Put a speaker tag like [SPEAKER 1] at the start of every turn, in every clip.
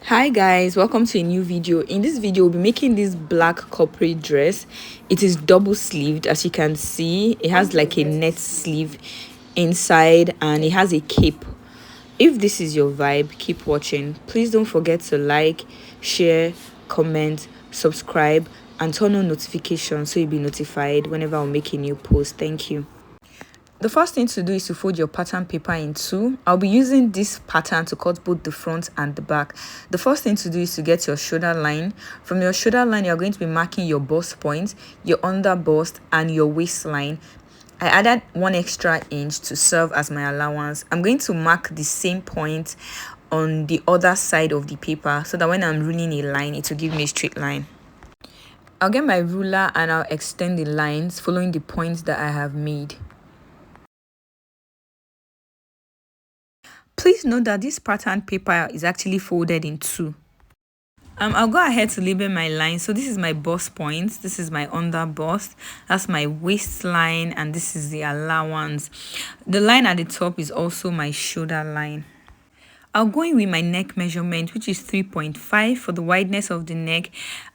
[SPEAKER 1] Hi guys, welcome to a new video. In this video, we'll be making this black corporate dress. It is double sleeved, as you can see. It has like a net sleeve inside and it has a cape. If this is your vibe, keep watching. Please don't forget to like, share, comment, subscribe and turn on notifications so you'll be notified whenever I make a new post. Thank you. The first thing to do is to fold your pattern paper in two. I'll be using this pattern to cut both the front and the back. The first thing to do is to get your shoulder line. From your shoulder line, you're going to be marking your bust point, your under bust, and your waistline. I added 1 extra inch to serve as my allowance. I'm going to mark the same point on the other side of the paper so that when I'm ruling a line, it will give me a straight line. I'll get my ruler and I'll extend the lines following the points that I have made. Please note that this pattern paper is actually folded in two. I'll go ahead to label my line. So this is my bust point, this is my under bust, that's my waistline, and this is the allowance. The line at the top is also my shoulder line. I'll go in with my neck measurement, which is 3.5 for the wideness of the neck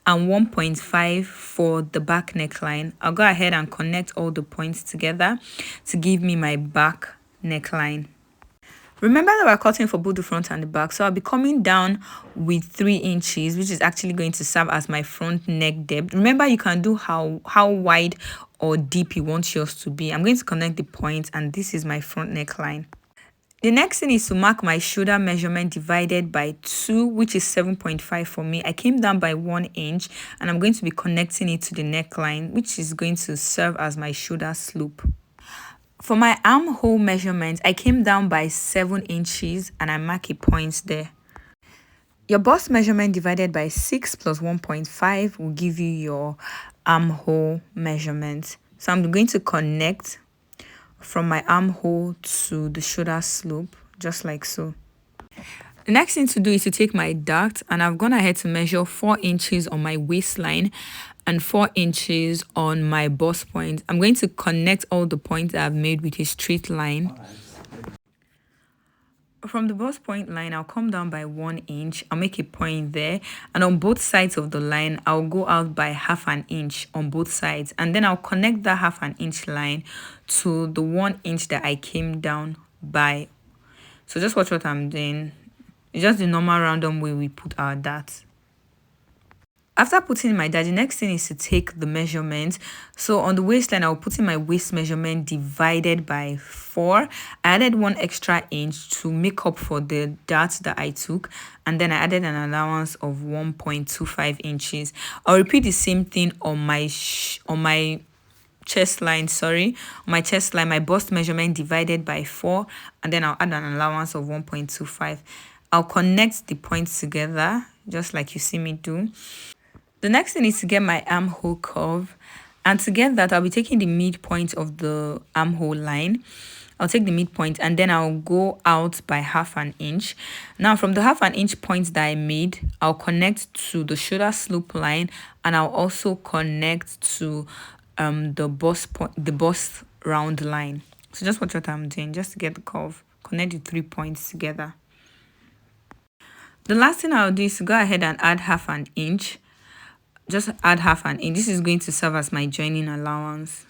[SPEAKER 1] and 1.5 for the back neckline. I'll go ahead and connect all the points together to give me my back neckline. Remember that we're cutting for both the front and the back, so I'll be coming down with 3 inches, which is actually going to serve as my front neck depth. Remember, you can do how wide or deep you want yours to be. I'm going to connect the points, and this is my front neckline. The next thing is to mark my shoulder measurement divided by 2, which is 7.5 for me. I came down by 1 inch, and I'm going to be connecting it to the neckline, which is going to serve as my shoulder slope. For my armhole measurement, I came down by 7 inches and I mark a point there. Your bust measurement divided by 6 plus 1.5 will give you your armhole measurement. So I'm going to connect from my armhole to the shoulder slope, just like so. The next thing to do is to take my dart, and I've gone ahead to measure 4 inches on my waistline and 4 inches on my bust point. I'm going to connect all the points that I've made with a straight line. From the bust point line, I'll come down by 1 inch. I'll make a point there, and on both sides of the line, I'll go out by half an inch on both sides, and then I'll connect that half an inch line to the 1 inch that I came down by. So just watch what I'm doing. It's just the normal random way we put our darts. After putting in my dart, the next thing is to take the measurement. So on the waistline, I'll put in my waist measurement divided by 4. I added 1 extra inch to make up for the dart that I took, and then I added an allowance of 1.25 inches. I'll repeat the same thing on my chest line, my chest line, my bust measurement divided by 4, and then I'll add an allowance of 1.25. I'll connect the points together just like you see me do. The next thing is to get my armhole curve, and to get that, I'll be taking the midpoint of the armhole line. I'll take the midpoint and then I'll go out by half an inch. Now from the half an inch point that I made, I'll connect to the shoulder slope line, and I'll also connect to the bust round line. So just watch what I'm doing just to get the curve. Connect the 3 points together. The last thing I'll do is to go ahead and add half an inch. Just add half an inch. This is going to serve as my joining allowance.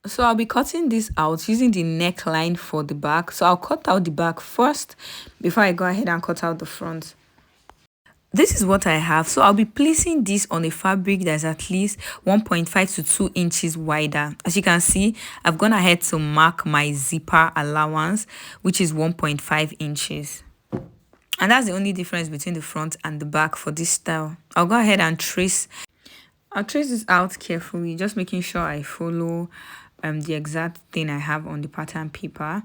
[SPEAKER 1] So I'll be cutting this out using the neckline for the back. So I'll cut out the back first before I go ahead and cut out the front. This is what I have. So I'll be placing this on a fabric that's at least 1.5 to 2 inches wider. As you can see, I've gone ahead to mark my zipper allowance, which is 1.5 inches. And that's the only difference between the front and the back for this style. I'll go ahead and I'll trace this out carefully, just making sure I follow the exact thing I have on the pattern paper.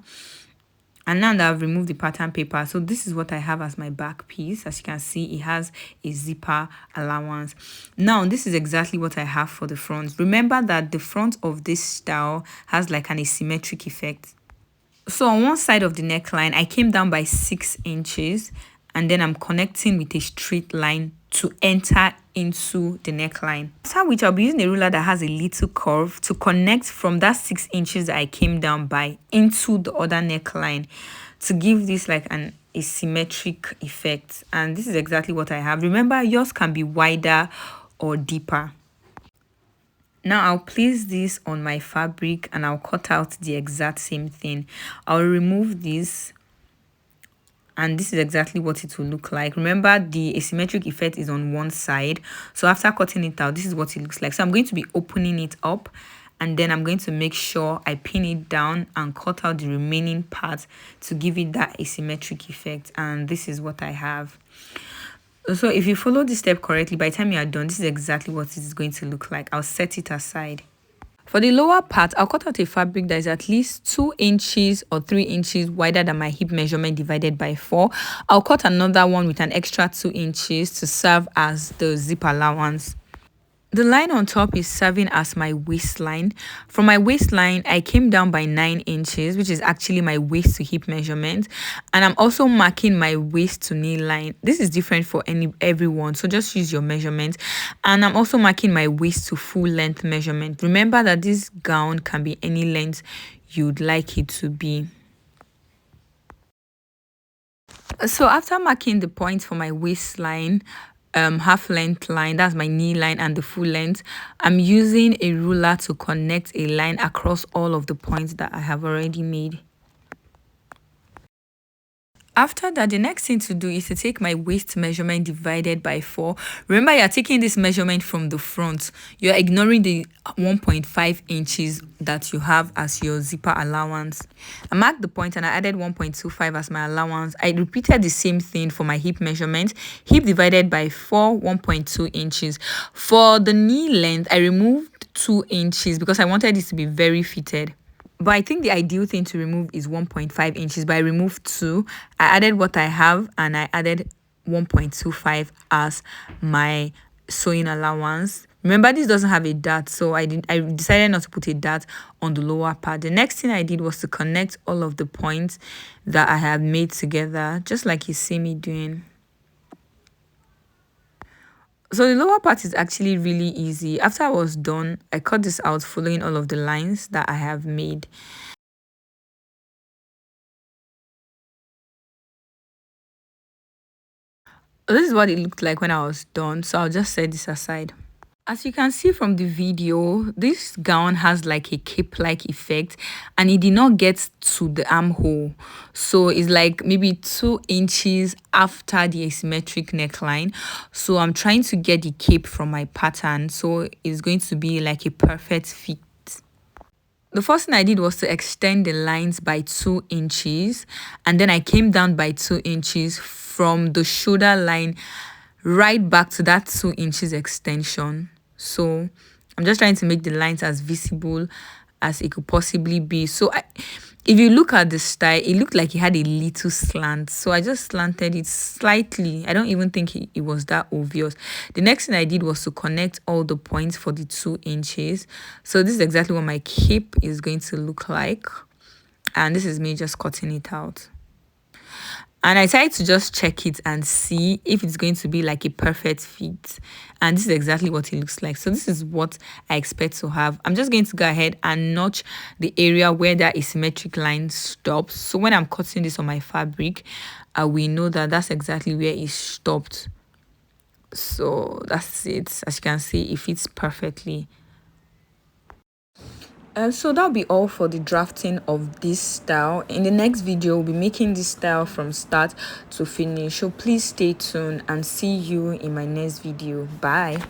[SPEAKER 1] And now that I've removed the pattern paper, so this is what I have as my back piece. As you can see, it has a zipper allowance. Now, this is exactly what I have for the front. Remember that the front of this style has like an asymmetric effect. So on one side of the neckline, I came down by 6 inches, and then I'm connecting with a straight line to enter into the neckline. After which I'll be using a ruler that has a little curve to connect from that 6 inches that I came down by into the other neckline to give this like an asymmetric effect. And this is exactly what I have. Remember, yours can be wider or deeper. Now I'll place this on my fabric and I'll cut out the exact same thing. I'll remove this, and this is exactly what it will look like. Remember, the asymmetric effect is on one side, so after cutting it out, this is what it looks like. So I'm going to be opening it up, and then I'm going to make sure I pin it down and cut out the remaining part to give it that asymmetric effect. And this is what I have. So if you follow this step correctly, by the time you are done, this is exactly what it is going to look like. I'll set it aside. For the lower part, I'll cut out a fabric that is at least 2 inches or 3 inches wider than my hip measurement divided by 4. I'll cut another one with an extra 2 inches to serve as the zip allowance. The line on top is serving as my waistline. From my waistline, I came down by 9 inches, which is actually my waist to hip measurement. And I'm also marking my waist to knee line. This is different for everyone, so just use your measurement. And I'm also marking my waist to full length measurement. Remember that this gown can be any length you'd like it to be. So after marking the points for my waistline, half length line, that's my knee line, and the full length, I'm using a ruler to connect a line across all of the points that I have already made. After that, the next thing to do is to take my waist measurement divided by 4. Remember, you're taking this measurement from the front. You're ignoring the 1.5 inches that you have as your zipper allowance. I marked the point and I added 1.25 as my allowance. I repeated the same thing for my hip measurement. Hip divided by 4, 1.2 inches. For the knee length, I removed 2 inches because I wanted it to be very fitted. But I think the ideal thing to remove is 1.5 inches, but I removed 2. I added what I have and I added 1.25 as my sewing allowance. Remember, this doesn't have a dart, so I decided not to put a dart on the lower part. The next thing I did was to connect all of the points that I have made together, just like you see me doing. So the lower part is actually really easy. After I was done, I cut this out following all of the lines that I have made. This is what it looked like when I was done, so I'll just set this aside. As you can see from the video, this gown has like a cape-like effect and it did not get to the armhole. So it's like maybe 2 inches after the asymmetric neckline. So I'm trying to get the cape from my pattern. So it's going to be like a perfect fit. The first thing I did was to extend the lines by 2 inches. And then I came down by 2 inches from the shoulder line right back to that 2 inches extension. So I'm just trying to make the lines as visible as it could possibly be. So if you look at the style, it looked like it had a little slant, so I just slanted it slightly. I don't even think it was that obvious. The next thing I did was to connect all the points for the 2 inches. So this is exactly what my cape is going to look like, and this is me just cutting it out. And I tried to just check it and see if it's going to be like a perfect fit. And this is exactly what it looks like. So this is what I expect to have. I'm just going to go ahead and notch the area where that asymmetric line stops. So when I'm cutting this on my fabric, we know that that's exactly where it stopped. So that's it. As you can see, it fits perfectly. So that'll be all for the drafting of this style. In the next video, we'll be making this style from start to finish. So please stay tuned and see you in my next video. Bye.